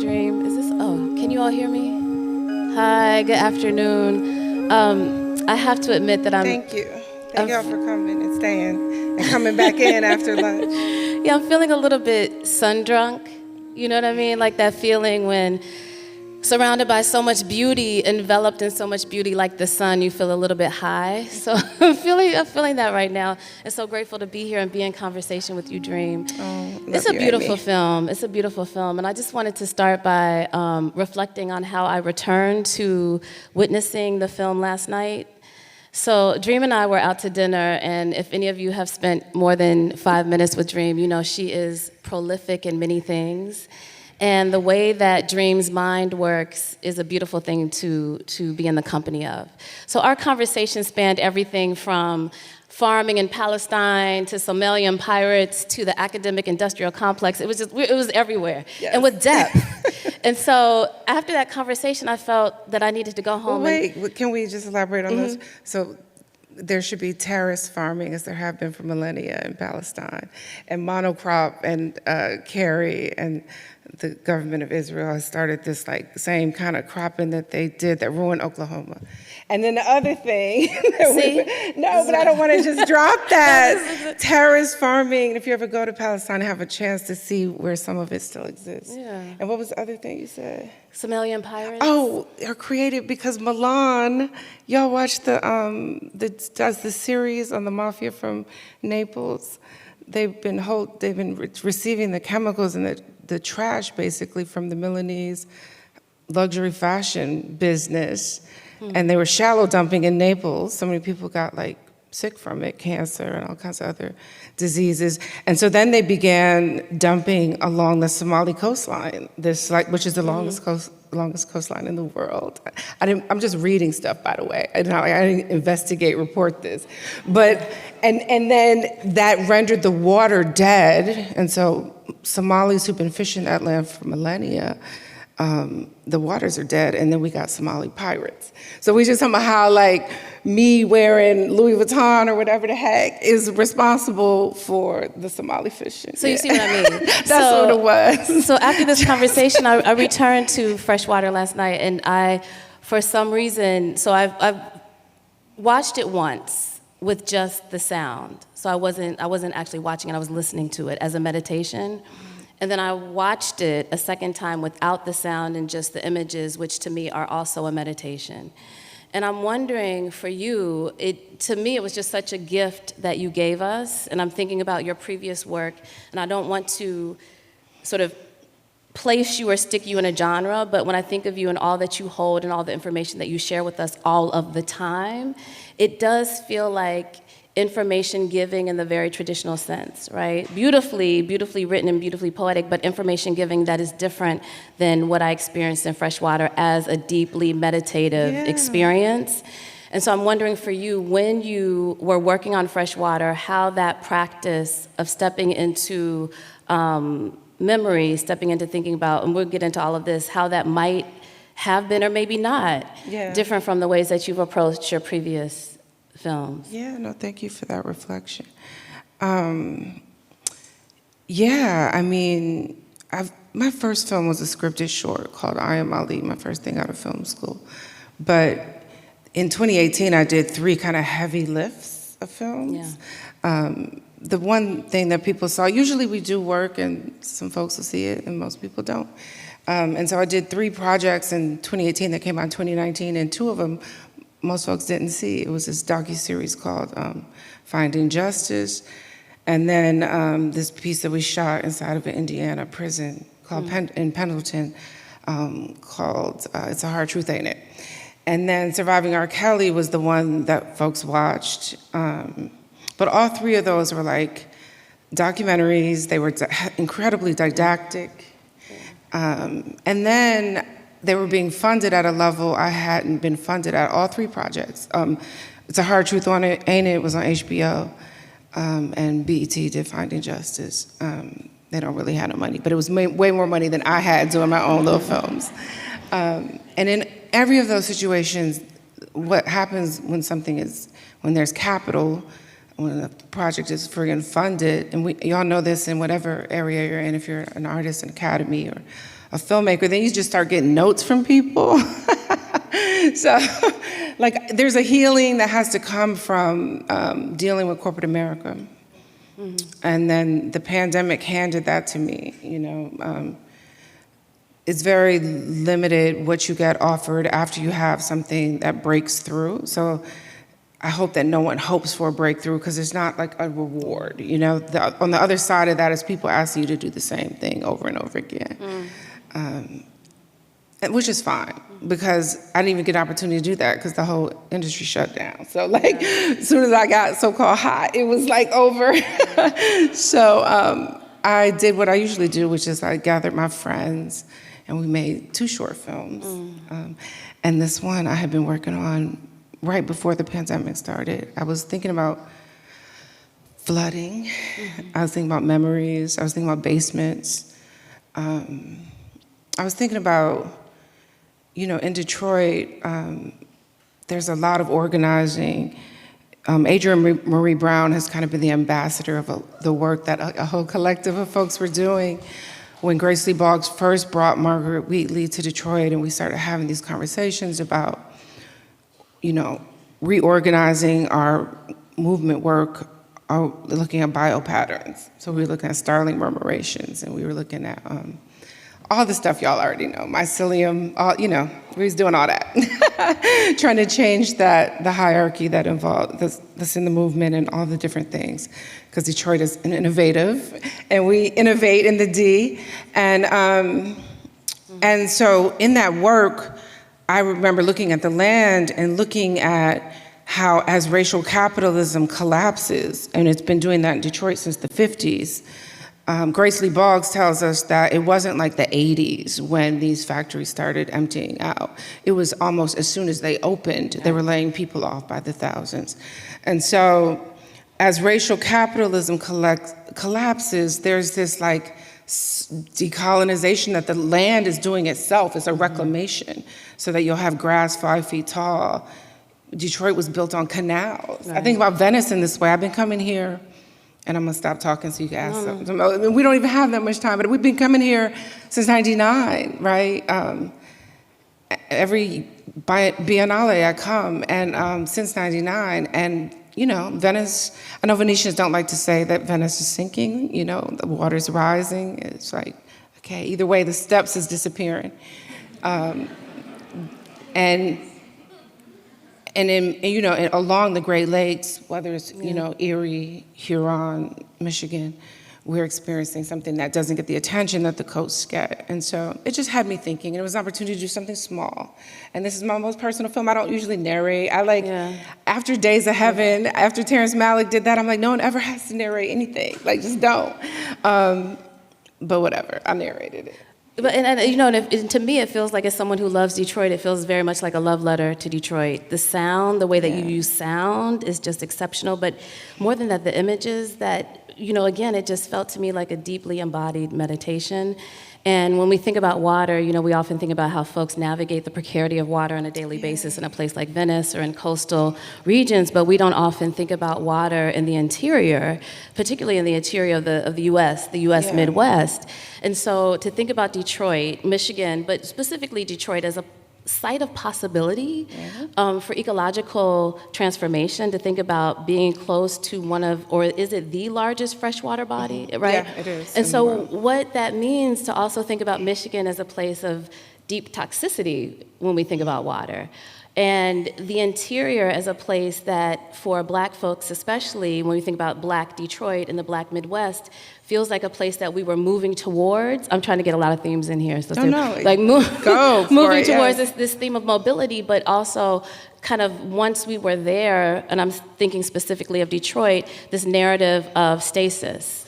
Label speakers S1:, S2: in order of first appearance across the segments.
S1: Dream. Is this, can you all hear me? Hi, good afternoon. I have to admit that
S2: Thank you. Thank y'all for coming and staying and coming back in after lunch.
S1: Yeah, I'm feeling a little bit sun-drunk. You know what I mean? Like that feeling when surrounded by so much beauty, enveloped in so much beauty like the sun, you feel a little bit high. So I'm feeling that right now. And so grateful to be here and be in conversation with you, Dream. It's a beautiful film. It's a beautiful film. And I just wanted to start by reflecting on how I returned to witnessing the film last night. So Dream and I were out to dinner, and if any of you have spent more than 5 minutes with Dream, you know she is prolific in many things. And the way that Dream's mind works is a beautiful thing to be in the company of. So our conversation spanned everything from farming in Palestine to Somalian pirates to the academic industrial complex. It was everywhere, yes. And with depth. And so after that conversation, I felt that I needed to go home.
S2: Wait, can we just elaborate on this? So there should be terrace farming, as there have been for millennia in Palestine, and monocrop and carry, and the government of Israel has started this like same kind of cropping that they did that ruined Oklahoma. And then the other thing, but I don't want to just drop that. Terrace farming, if you ever go to Palestine, have a chance to see where some of it still exists.
S1: Yeah.
S2: And what was the other thing you said?
S1: Somalian pirates?
S2: Oh, they're created because Milan, y'all watch the series on the mafia from Naples. They've been receiving the chemicals and the trash basically from the Milanese luxury fashion business. And they were shallow dumping in Naples. So many people got like sick from it, cancer and all kinds of other diseases. And so then they began dumping along the Somali coastline, which is the longest coastline in the world. I'm just reading stuff, by the way. I didn't investigate, report this. But, and then that rendered the water dead. And so Somalis who've been fishing that land for millennia, the waters are dead, and then we got Somali pirates. So we just talking about how like me wearing Louis Vuitton or whatever the heck is responsible for the Somali fishing.
S1: So you see what I mean?
S2: That's what it was.
S1: So after this conversation, I returned to Freshwater last night, and I, for some reason, so I've watched it once with just the sound. So I wasn't actually watching it, I was listening to it as a meditation. And then I watched it a second time without the sound and just the images, which to me are also a meditation. And I'm wondering for you, to me it was just such a gift that you gave us, and I'm thinking about your previous work, and I don't want to sort of place you or stick you in a genre, but when I think of you and all that you hold and all the information that you share with us all of the time, it does feel like information giving in the very traditional sense, right? Beautifully written and beautifully poetic, but information giving that is different than what I experienced in Freshwater as a deeply meditative experience. And so I'm wondering for you, when you were working on Freshwater, how that practice of stepping into memory, stepping into thinking about, and we'll get into all of this, how that might have been or maybe not different from the ways that you've approached your previous films.
S2: Yeah, no, thank you for that reflection. My first film was a scripted short called I Am Ali, my first thing out of film school. But in 2018, I did 3 kind of heavy lifts of films. Yeah. The one thing that people saw, usually we do work and some folks will see it and most people don't. And so I did 3 projects in 2018 that came out in 2019, and 2 of them most folks didn't see. It was this docuseries called Finding Justice, and then this piece that we shot inside of an Indiana prison called in Pendleton called It's a Hard Truth, Ain't It? And then Surviving R. Kelly was the one that folks watched. But all 3 of those were like documentaries. They were incredibly didactic. And then they were being funded at a level I hadn't been funded at, all 3 projects. It's a Hard Truth, Ain't It? It was on HBO, and BET did Finding Justice. They don't really have no money, but it was way more money than I had doing my own little films. And in every of those situations, what happens when there's capital, when a project is friggin' funded, and y'all know this in whatever area you're in, if you're an artist, an academy, or a filmmaker, then you just start getting notes from people. So, like, there's a healing that has to come from dealing with corporate America. And then the pandemic handed that to me, you know. It's very limited what you get offered after you have something that breaks through. So I hope that no one hopes for a breakthrough, because it's not like a reward, you know. On the other side of that is people asking you to do the same thing over and over again, which is fine, because I didn't even get an opportunity to do that because the whole industry shut down. So like, as soon as I got so-called hot, it was like over. So I did what I usually do, which is I gathered my friends and we made 2 short films. And this one I had been working on right before the pandemic started. I was thinking about flooding. I was thinking about memories. I was thinking about basements. I was thinking about, you know, in Detroit, there's a lot of organizing. Adrienne Marie Brown has kind of been the ambassador of the work that a whole collective of folks were doing. When Grace Lee Boggs first brought Margaret Wheatley to Detroit, and we started having these conversations about, you know, reorganizing our movement work, looking at biopatterns. So we were looking at starling murmurations, and we were looking at all the stuff y'all already know, mycelium, all, you know, we was doing all that. Trying to change the hierarchy that involved, that's in the movement and all the different things. Because Detroit is innovative, and we innovate in the D. And so in that work, I remember looking at the land and looking at how, as racial capitalism collapses, and it's been doing that in Detroit since the 50s, Grace Lee Boggs tells us that it wasn't like the 80s when these factories started emptying out. It was almost as soon as they opened, they were laying people off by the thousands. And so as racial capitalism collapses, there's this like decolonization that the land is doing itself. It's a reclamation, so that you'll have grass 5 feet tall. Detroit was built on canals. Right. I think about Venice in this way. I've been coming here, and I'm gonna stop talking so you can ask something. We don't even have that much time, but we've been coming here since '99, right? Every Biennale I come, and since '99, and you know, Venice, I know Venetians don't like to say that Venice is sinking, you know, the water's rising. It's like, okay, either way, the steps is disappearing. And you know, along the Great Lakes, whether it's, you know, Erie, Huron, Michigan, we're experiencing something that doesn't get the attention that the coasts get. And so it just had me thinking, and it was an opportunity to do something small. And this is my most personal film. I don't usually narrate. I like, after Days of Heaven, after Terrence Malick did that, I'm like, no one ever has to narrate anything. Like, just don't. But whatever, I narrated it.
S1: But and you know, and to me, it feels like, as someone who loves Detroit, it feels very much like a love letter to Detroit. The sound, the way that you use sound, is just exceptional. But more than that, the images that, you know, again, it just felt to me like a deeply embodied meditation. And when we think about water, you know, we often think about how folks navigate the precarity of water on a daily basis in a place like Venice or in coastal regions, but we don't often think about water in the interior, particularly in the interior of the U.S. Midwest. And so to think about Detroit, Michigan, but specifically Detroit as a site of possibility for ecological transformation, to think about being close to one of, or is it the largest freshwater body, right?
S2: Yeah, it is.
S1: And so what that means to also think about Michigan as a place of deep toxicity when we think about water. And the interior as a place that, for Black folks especially, when we think about Black Detroit and the Black Midwest, feels like a place that we were moving towards. I'm trying to get a lot of themes in here. So like moving towards this theme of mobility, but also kind of once we were there, and I'm thinking specifically of Detroit, this narrative of stasis.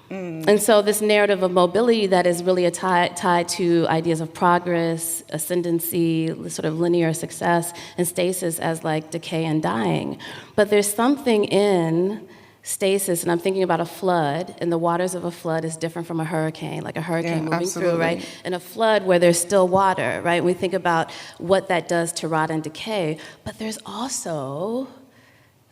S1: And so this narrative of mobility that is really tied to ideas of progress, ascendancy, sort of linear success, and stasis as like decay and dying. But there's something in stasis, and I'm thinking about a flood, and the waters of a flood is different from a hurricane, like a hurricane moving through, right? And a flood where there's still water, right? We think about what that does to rot and decay, but there's also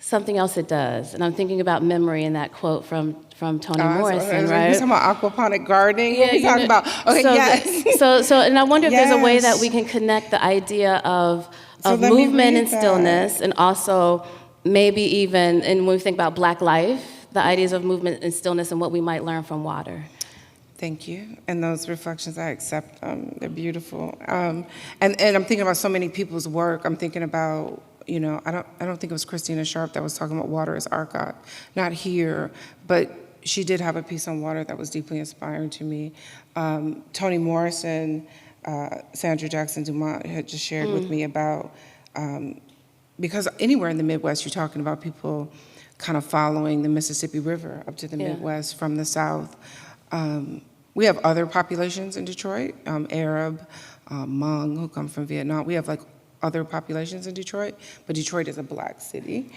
S1: something else it does. And I'm thinking about memory in that quote from Toni Morrison,
S2: You're
S1: right?
S2: talking about aquaponic gardening? What are we talking about? Okay,
S1: so
S2: yes.
S1: And I wonder if there's a way that
S2: Yes.
S1: we can connect the idea of
S2: So let me
S1: movement
S2: read
S1: and stillness, and also maybe even, and when we think about Black life, the ideas of movement and stillness and what we might learn from water.
S2: Thank you. And those reflections, I accept them. They're beautiful. And I'm thinking about so many people's work. I'm thinking about, I don't think it was Christina Sharp that was talking about water as archive. Not here, but she did have a piece on water that was deeply inspiring to me. Toni Morrison, Sandra Jackson Dumont had just shared with me about, because anywhere in the Midwest, you're talking about people kind of following the Mississippi River up to the Midwest from the South. We have other populations in Detroit, Arab, Hmong, who come from Vietnam. We have like other populations in Detroit, but Detroit is a Black city.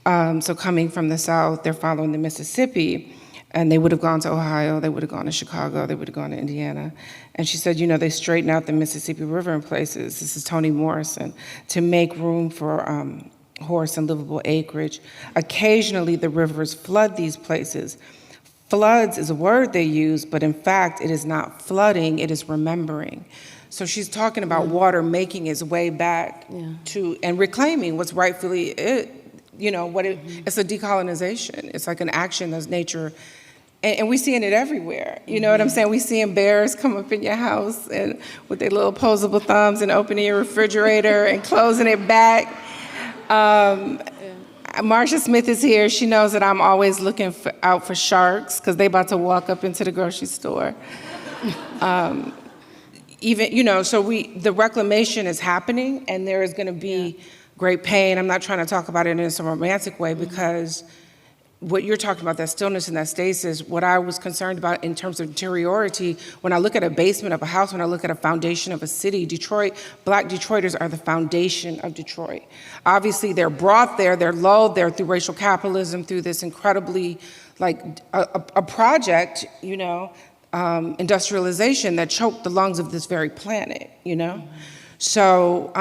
S2: So coming from the South, they're following the Mississippi, and they would have gone to Ohio, they would have gone to Chicago, they would have gone to Indiana. And she said, they straighten out the Mississippi River in places, this is Toni Morrison, to make room for horse and livable acreage. Occasionally, the rivers flood these places. Floods is a word they use, but in fact, it is not flooding, it is remembering. So she's talking about water making its way back to, and reclaiming what's rightfully it, it's a decolonization. It's like an action as nature, and we're seeing it everywhere. You know what I'm saying? We're seeing bears come up in your house and with their little opposable thumbs and opening your refrigerator and closing it back. Marsha Smith is here. She knows that I'm always looking out for sharks because they about to walk up into the grocery store. The reclamation is happening, and there is going to be great pain. I'm not trying to talk about it in some romantic way because what you're talking about, that stillness and that stasis, what I was concerned about in terms of interiority, when I look at a basement of a house, when I look at a foundation of a city, Detroit, Black Detroiters are the foundation of Detroit. Obviously, they're brought there, they're lulled there through racial capitalism, through this incredibly, a project, industrialization that choked the lungs of this very planet, So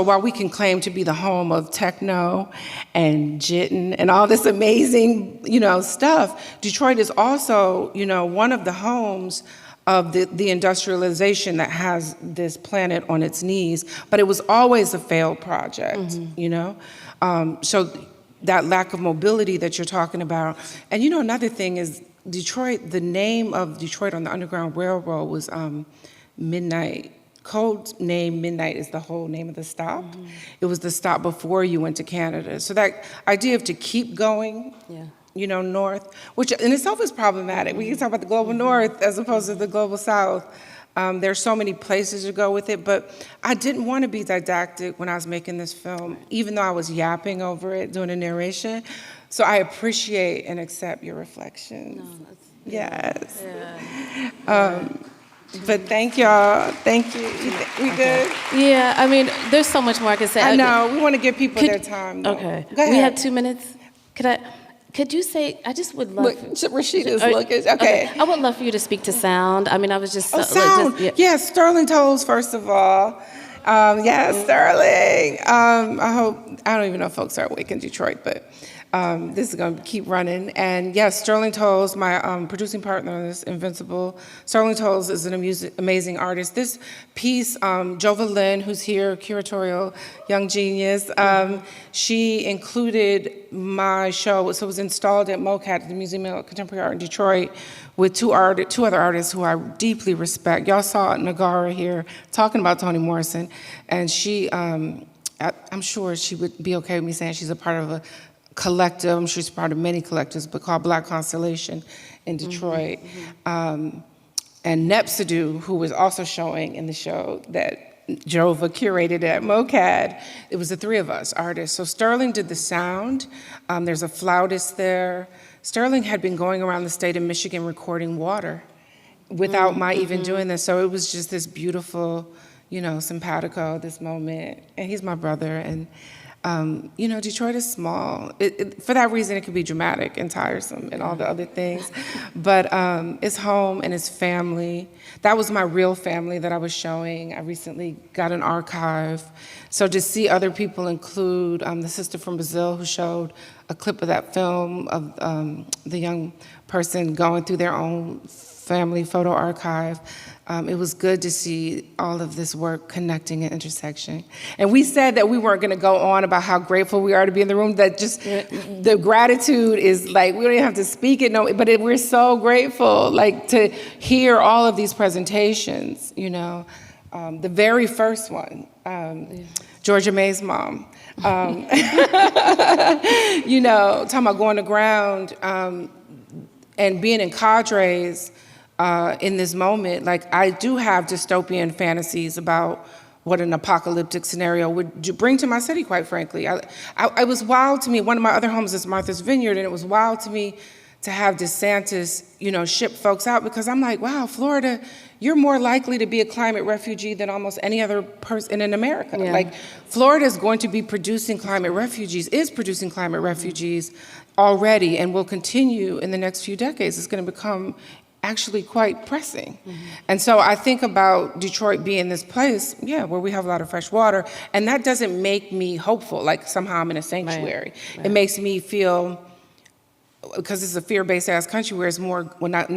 S2: while we can claim to be the home of techno and jitting and all this amazing, stuff, Detroit is also, one of the homes of the industrialization that has this planet on its knees, but it was always a failed project, So that lack of mobility that you're talking about. And another thing is Detroit, the name of Detroit on the Underground Railroad was Midnight. Code name Midnight is the whole name of the stop. It was the stop before you went to Canada. So that idea of to keep going, north, which in itself is problematic. We can talk about the global north as opposed to the global south. There's so many places to go with it, but I didn't want to be didactic when I was making this film, even though I was yapping over it, doing a narration. So I appreciate and accept your reflections. Yes. But thank y'all. Thank you. We good?
S1: Yeah, I mean, there's so much more I could say.
S2: I know. We want to give people their time, though.
S1: Okay.
S2: Go ahead.
S1: We have 2 minutes. Could you say, I just would love...
S2: Look, Rashida's looking. Okay.
S1: I would love for you to speak to sound. I mean, I was just...
S2: sound. Yes, Sterling Tolles, first of all. Yes, Sterling. I don't even know if folks are awake in Detroit, but this is going to keep running. And yes, Sterling Tolles, my producing partner on this, Invincible. Sterling Tolles is an amazing artist. This piece, Jova Lynn, who's here, curatorial young genius, she included my show, so it was installed at MoCAD, the Museum of Contemporary Art in Detroit, with two other artists who I deeply respect. Y'all saw Nagara here talking about Toni Morrison, and she, I'm sure she would be okay with me saying she's a part of a collective, I'm sure she's part of many collectives, but called Black Constellation in Detroit. And Nepsidue, who was also showing in the show that Jova curated at MoCAD. It was the three of us, artists. So Sterling did the sound. There's a flautist there. Sterling had been going around the state of Michigan recording water without my even doing this. So it was just this beautiful, simpatico, this moment. And he's my brother. And Detroit is small. For that reason, it can be dramatic and tiresome and all the other things. But it's home and it's family. That was my real family that I was showing. I recently got an archive. So to see other people include the sister from Brazil who showed a clip of that film of the young person going through their own family photo archive. It was good to see all of this work connecting and intersecting. And we said that we weren't going to go on about how grateful we are to be in the room, that just the gratitude is like, we don't even have to speak it, we're so grateful, like, to hear all of these presentations, The very first one, Georgia May's mom, talking about going to ground and being in cadres, in this moment, like, I do have dystopian fantasies about what an apocalyptic scenario would bring to my city, quite frankly. I was wild to me. One of my other homes is Martha's Vineyard, and it was wild to me to have DeSantis, ship folks out, because I'm like, wow, Florida, you're more likely to be a climate refugee than almost any other person in America. Yeah. Like, Florida is going to be producing climate refugees, is producing climate refugees already, and will continue in the next few decades. It's going to become actually quite pressing. And so I think about Detroit being this place, where we have a lot of fresh water, and that doesn't make me hopeful, like somehow I'm in a sanctuary. Right. It makes me feel, because it's a fear-based ass country where it's more, we're not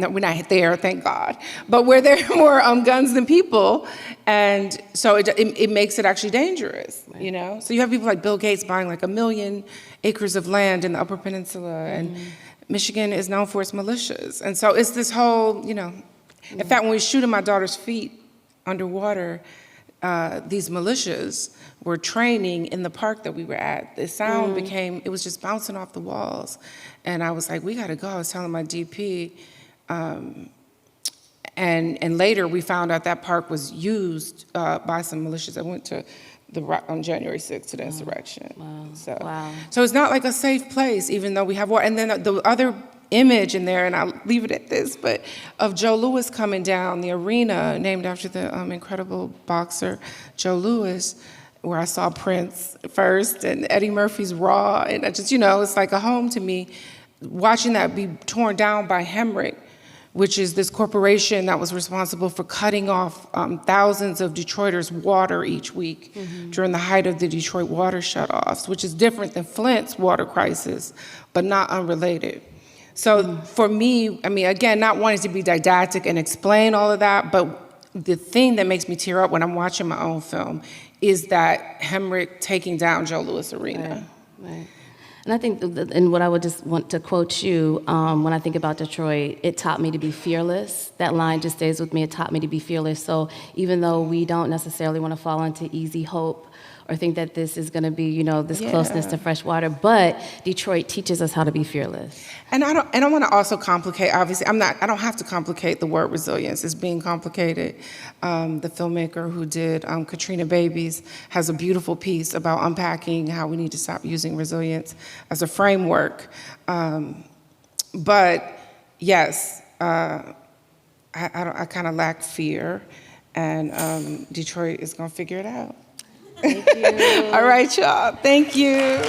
S2: there, thank God, but where there are more guns than people, and so it makes it actually dangerous, right. So you have people like Bill Gates buying like 1 million acres of land in the Upper Peninsula, and Michigan is known for its militias. And so it's this whole, in fact, when we shoot at my daughter's feet underwater, these militias were training in the park that we were at. The sound it was just bouncing off the walls. And I was like, we gotta go. I was telling my DP. And later we found out that park was used by some militias that went to on January 6th to the insurrection. Wow. So it's not like a safe place, even though we have war. And then the other image in there, and I'll leave it at this, but of Joe Louis coming down the arena, named after the incredible boxer Joe Louis, where I saw Prince first and Eddie Murphy's Raw, and I just, it's like a home to me. Watching that be torn down by Hemrick, which is this corporation that was responsible for cutting off thousands of Detroiters' water each week during the height of the Detroit water shutoffs, which is different than Flint's water crisis, but not unrelated. So for me, again, not wanting to be didactic and explain all of that, but the thing that makes me tear up when I'm watching my own film is that Hemrick taking down Joe Louis Arena.
S1: Right. And I think, and what I would just want to quote you, when I think about Detroit, it taught me to be fearless. That line just stays with me. It taught me to be fearless. So even though we don't necessarily want to fall into easy hope or think that this is going to be, this closeness to fresh water, but Detroit teaches us how to be fearless. And I don't want to also complicate. Obviously, I don't have to complicate the word resilience. It's being complicated. The filmmaker who did Katrina Babies has a beautiful piece about unpacking how we need to stop using resilience as a framework. But yes, I kind of lack fear, and Detroit is going to figure it out. Thank you. All right, y'all. Thank you.